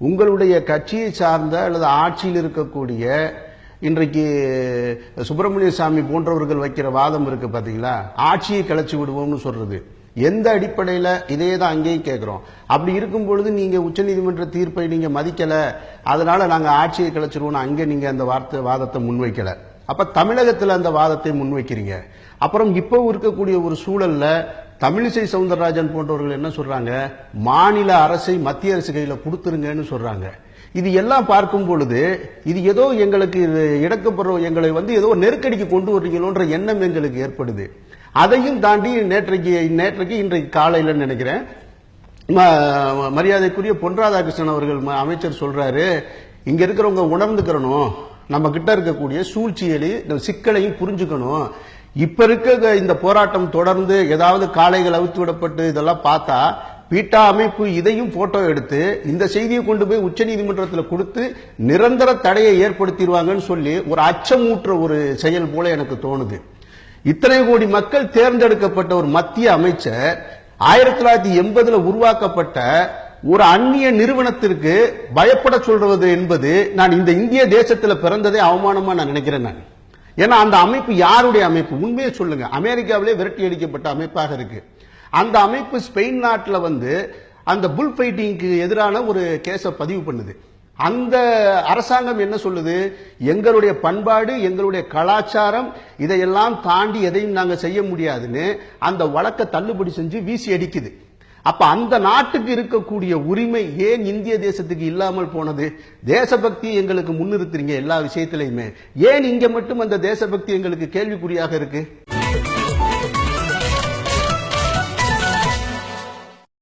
உங்களுடைய கட்சியை சார்ந்த அல்லது ஆட்சியில் இருக்கக்கூடிய இன்றைக்கு சுப்பிரமணிய சாமி போன்றவர்கள் வைக்கிற வாதம் இருக்கு பாத்தீங்களா, ஆட்சியை கலைச்சு விடுவோம்னு சொல்றது. எந்த அடிப்படையில் இதே தான் அங்கேயும் கேட்கிறோம். அப்படி இருக்கும் பொழுது நீங்க உச்சநீதிமன்ற தீர்ப்பை நீங்க மதிக்கல, அதனால நாங்க ஆட்சியை கலைச்சிருவோம், அங்கே நீங்க அந்த வாதத்தை முன்வைக்கல. அப்ப தமிழகத்தில் அந்த வாதத்தை முன்வைக்கிறீங்க. அப்புறம் இப்போ இருக்கக்கூடிய ஒரு சூழல்ல தமிழிசை சவுந்தரராஜன் போன்றவர்கள் என்ன சொல்றாங்க, மாநில அரசை மத்திய அரசு கையில கொடுத்துருங்கன்னு சொல்றாங்க. இது எல்லாம் பார்க்கும் பொழுது இது ஏதோ எங்களுக்கு இடக்கப்படுற எங்களை ஏதோ நெருக்கடிக்கு கொண்டு வர்றீங்களோன்ற எண்ணம் எங்களுக்கு ஏற்படுது. அதையும் தாண்டி நேற்றைக்கு இன்றைக்கு காலையில் நினைக்கிறேன் மரியாதைக்குரிய பொன் ராதாகிருஷ்ணன் அவர்கள் அமைச்சர் சொல்றாரு, இங்க இருக்கிறவங்க உணர்ந்துக்கிறணும், நம்ம கிட்ட இருக்கக்கூடிய சூழ்ச்சியலையும் சிக்கலையும் புரிஞ்சுக்கணும். இப்ப இருக்க இந்த போராட்டம் தொடர்ந்து ஏதாவது காளைகள் அவித்து விடப்பட்டு இதெல்லாம் பார்த்தா பீட்டா அமைப்பு இதையும் போட்டோ எடுத்து இந்த செய்தியை கொண்டு போய் உச்சநீதிமன்றத்தில் கொடுத்து நிரந்தர தடையை ஏற்படுத்திடுவாங்கன்னு சொல்லி ஒரு அச்சமூற்ற ஒரு செயல் போல எனக்கு தோணுது. இத்தனை கோடி மக்கள் தேர்ந்தெடுக்கப்பட்ட ஒரு மத்திய அமைச்சர் 1980 உருவாக்கப்பட்ட ஒரு அந்நிய நிறுவனத்திற்கு பயப்பட சொல்றது என்பது, நான் இந்த இந்திய தேசத்தில் பிறந்ததே அவமானமா நான் நினைக்கிறேன். நான் ஏன்னா அந்த அமைப்பு யாருடைய அமைப்பு? உண்மையை சொல்லுங்க, அமெரிக்காவிலே விரட்டி அடிக்கப்பட்ட அமைப்பாக இருக்கு. அந்த அமைப்பு ஸ்பெயின் நாட்டில் அந்த புல் ஃபைட்டிங்க்கு எதிரான ஒரு கேஸை பதிவு பண்ணுது. அந்த அரசாங்கம் என்ன சொல்லுது, எங்களுடைய பண்பாடு எங்களுடைய கலாச்சாரம் இதையெல்லாம் தாண்டி எதையும் நாங்கள் செய்ய முடியாதுன்னு அந்த வழக்கை தள்ளுபடி செஞ்சு வீசி அடிக்குது. அப்ப அந்த நாட்டுக்கு இருக்கக்கூடிய உரிமை ஏன் இந்திய தேசத்துக்கு இல்லாமல் போனது? தேசபக்தி எங்களுக்கு முன்னிறுத்துறீங்க எல்லா விஷயத்திலையுமே, ஏன் இங்க மட்டும் அந்த தேசபக்தி எங்களுக்கு கேள்விக்குறியாக இருக்கு?